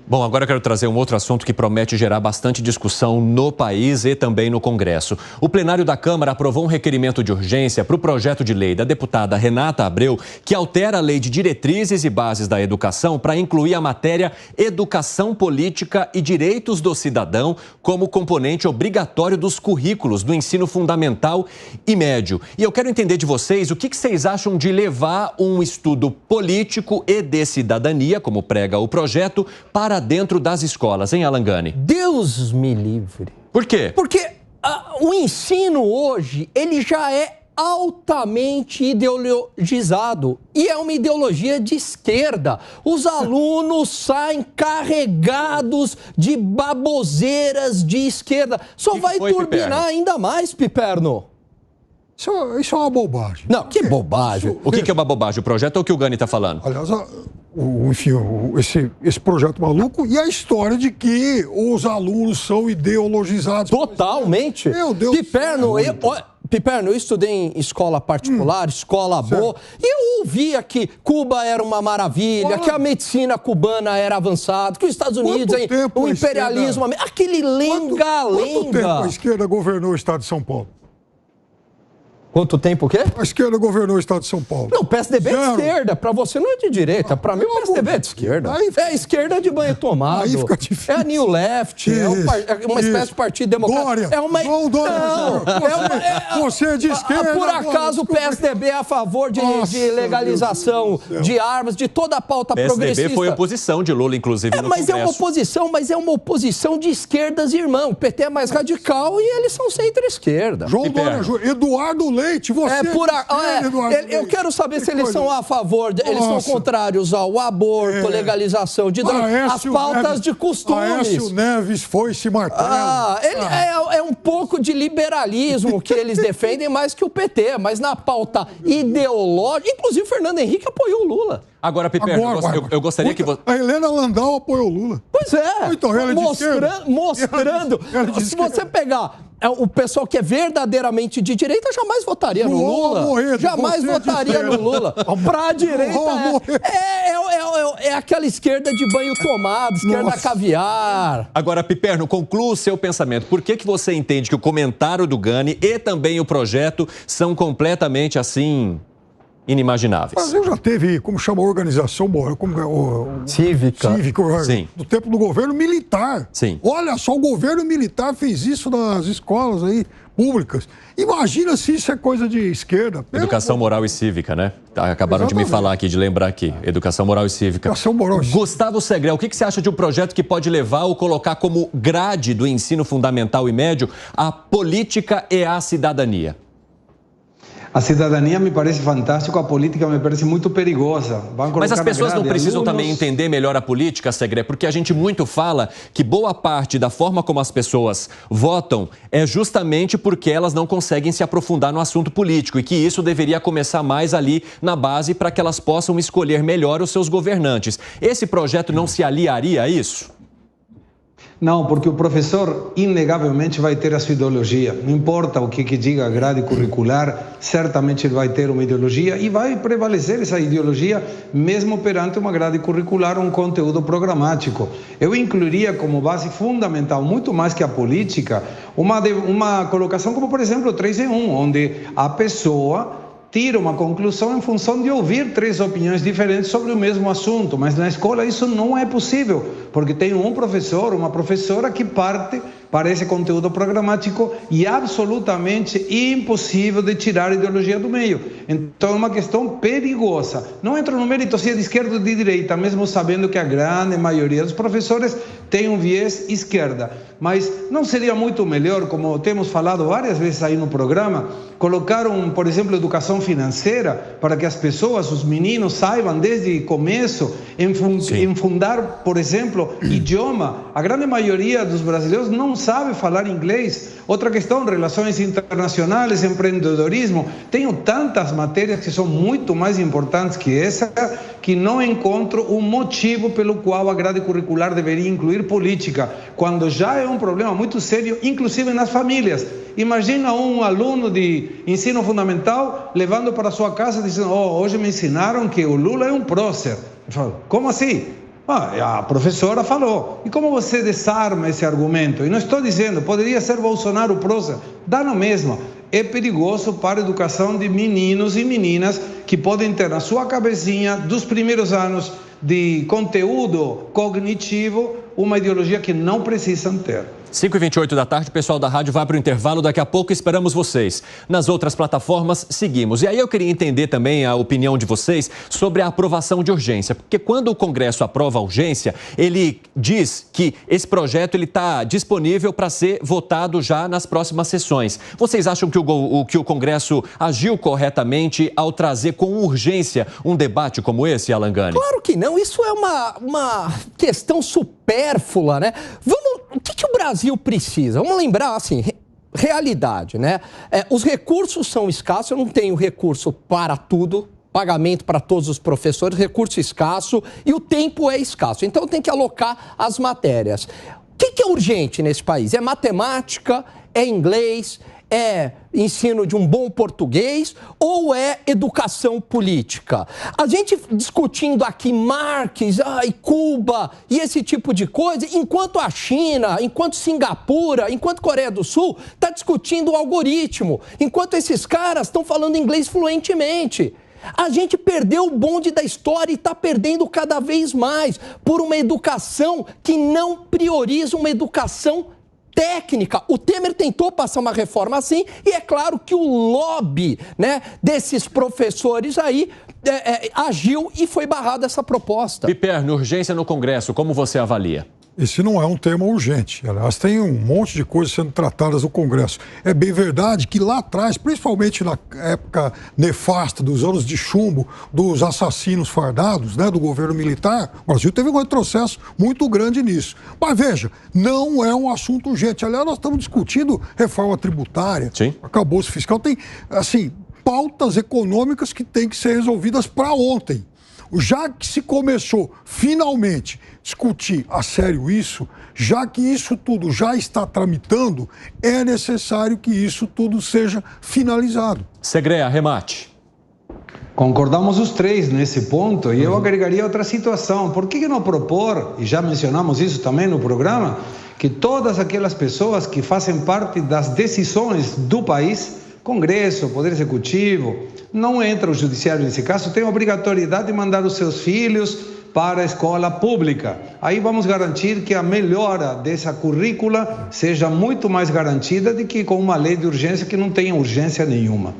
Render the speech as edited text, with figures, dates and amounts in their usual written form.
Bom, agora eu quero trazer um outro assunto que promete gerar bastante discussão no país e também no Congresso. O plenário da Câmara aprovou um requerimento de urgência para o projeto de lei da deputada Renata Abreu, que altera a Lei de Diretrizes e Bases da Educação para incluir a matéria Educação Política e Direitos do Cidadão como componente obrigatório dos currículos do ensino fundamental e médio. E eu quero entender de vocês o que vocês acham de levar um estudo político e de cidadania, como prega o projeto, para dentro das escolas, hein, Alan Gani? Deus me livre. Por quê? Porque o ensino hoje, ele já é altamente ideologizado e é uma ideologia de esquerda. Os alunos saem carregados de baboseiras de esquerda. Só vai turbinar ainda mais, Piperno. Isso é uma bobagem. Não, que bobagem. O que é uma bobagem? O projeto ou o que o Gani está falando? Aliás, enfim, esse projeto maluco e a história de que os alunos são ideologizados. Totalmente. Meu Deus. Piperno, eu estudei em escola particular, escola boa, e eu ouvia que Cuba era uma maravilha, que a medicina cubana era avançada, que os Estados Unidos, o imperialismo, aquele lenga-lenga. Quanto tempo a esquerda governou o estado de São Paulo? Quanto tempo o quê? A esquerda governou o estado de São Paulo. Não, o PSDB é de esquerda. Pra você não é de direita. Pra mim o PSDB é de esquerda. É esquerda de banho tomado. Aí fica difícil. É a New Left. É uma espécie de partido democrático. Dória. É uma... João Dória. Não, você é de esquerda. Por acaso o PSDB é a favor de legalização de armas, de toda a pauta progressista. O PSDB foi oposição de Lula, inclusive, no Congresso. Mas é uma oposição de esquerdas, irmão. O PT é mais radical e eles são centro-esquerda. João Dória, Eduardo Leite, você eu quero saber se eles são a favor, eles são contrários ao aborto, legalização de drogas, as pautas de costumes. Aécio Neves foi se marcar. É um pouco de liberalismo que eles defendem mais que o PT, mas na pauta ideológica, inclusive o Fernando Henrique apoiou o Lula. Agora, Piperno, eu gostaria que você... A Helena Landau apoiou o Lula. Pois é. Então, ela é de esquerda. Mostrando. Se você pegar o pessoal que é verdadeiramente de direita, jamais votaria no Lula. Jamais votaria no Lula. Pra direita é aquela esquerda de banho tomado, esquerda caviar. Agora, Piperno, conclua o seu pensamento. Por que você entende que o comentário do Gani e também o projeto são completamente, assim, inimagináveis? Mas eu já teve, como chama a organização, cívica, do tempo do governo militar. Sim. Olha só, o governo militar fez isso nas escolas aí, públicas. Imagina se isso é coisa de esquerda. Educação moral e cívica, né? Acabaram de me falar aqui, de lembrar aqui. Educação moral e cívica. Educação moral e cívica. Gustavo Segrel, o que você acha de um projeto que pode levar ou colocar como grade do ensino fundamental e médio a política e a cidadania? A cidadania me parece fantástico, a política me parece muito perigosa. Mas as pessoas não precisam também entender melhor a política, Segré? Porque a gente muito fala que boa parte da forma como as pessoas votam é justamente porque elas não conseguem se aprofundar no assunto político e que isso deveria começar mais ali na base para que elas possam escolher melhor os seus governantes. Esse projeto não se aliaria a isso? Não, porque o professor inegavelmente vai ter a sua ideologia. Não importa o que diga a grade curricular, certamente ele vai ter uma ideologia e vai prevalecer essa ideologia mesmo perante uma grade curricular, um conteúdo programático. Eu incluiria como base fundamental, muito mais que a política, uma colocação como, por exemplo, o 3 em 1, onde a pessoa tira uma conclusão em função de ouvir 3 opiniões diferentes sobre o mesmo assunto, mas na escola isso não é possível, porque tem um professor, uma professora que parte para esse conteúdo programático e absolutamente impossível de tirar a ideologia do meio. Então é uma questão perigosa. Não entro no mérito se é de esquerda ou de direita, mesmo sabendo que a grande maioria dos professores tem um viés esquerda. Mas não seria muito melhor, como temos falado várias vezes aí no programa, colocar, por exemplo, educação financeira para que as pessoas, os meninos, saibam desde o começo enfundar, por exemplo, idioma. A grande maioria dos brasileiros não sabe falar inglês. Outra questão, relações internacionais, empreendedorismo. Tenho tantas matérias que são muito mais importantes que essa, que não encontro um motivo pelo qual a grade curricular deveria incluir política, quando já é um problema muito sério, inclusive nas famílias. Imagina um aluno de ensino fundamental levando para sua casa dizendo: hoje me ensinaram que o Lula é um prócer. Eu falo, como assim? A professora falou. E como você desarma esse argumento? E não estou dizendo, poderia ser Bolsonaro prosa, dá no mesmo. É perigoso para a educação de meninos e meninas que podem ter na sua cabecinha, dos primeiros anos de conteúdo cognitivo, uma ideologia que não precisam ter. 5h28 da tarde, o pessoal da rádio vai para o intervalo. Daqui a pouco esperamos vocês. Nas outras plataformas, seguimos. E aí eu queria entender também a opinião de vocês sobre a aprovação de urgência. Porque quando o Congresso aprova a urgência, ele diz que esse projeto está disponível para ser votado já nas próximas sessões. Vocês acham que o Congresso agiu corretamente ao trazer com urgência um debate como esse, Alan Gani? Claro que não. Isso é uma questão supérflua, né? O que o Brasil precisa? Vamos lembrar, assim, realidade, né? Os recursos são escassos, eu não tenho recurso para tudo, pagamento para todos os professores, recurso escasso e o tempo é escasso. Então, eu tenho que alocar as matérias. O que é urgente nesse país? É matemática, é inglês, é ensino de um bom português ou é educação política? A gente discutindo aqui Marx, Cuba e esse tipo de coisa, enquanto a China, enquanto Singapura, enquanto Coreia do Sul está discutindo o algoritmo, enquanto esses caras estão falando inglês fluentemente. A gente perdeu o bonde da história e está perdendo cada vez mais por uma educação que não prioriza uma educação técnica. O Temer tentou passar uma reforma assim e é claro que o lobby, né, desses professores aí agiu e foi barrada essa proposta. Piperno, urgência no Congresso, como você avalia? Esse não é um tema urgente. Aliás, tem um monte de coisas sendo tratadas no Congresso. É bem verdade que lá atrás, principalmente na época nefasta dos anos de chumbo, dos assassinos fardados, né, do governo militar, o Brasil teve um retrocesso muito grande nisso. Mas veja, não é um assunto urgente. Aliás, nós estamos discutindo reforma tributária, arcabouço fiscal, tem, assim, pautas econômicas que têm que ser resolvidas para ontem. Já que se começou, finalmente, discutir a sério isso, já que isso tudo já está tramitando, é necessário que isso tudo seja finalizado. Segre, arremate. Concordamos os três nesse ponto e eu agregaria outra situação. Por que não propor, e já mencionamos isso também no programa, que todas aquelas pessoas que fazem parte das decisões do país, Congresso, Poder Executivo, não entra o Judiciário nesse caso, tem a obrigatoriedade de mandar os seus filhos para a escola pública. Aí vamos garantir que a melhora dessa currícula seja muito mais garantida do que com uma lei de urgência que não tenha urgência nenhuma.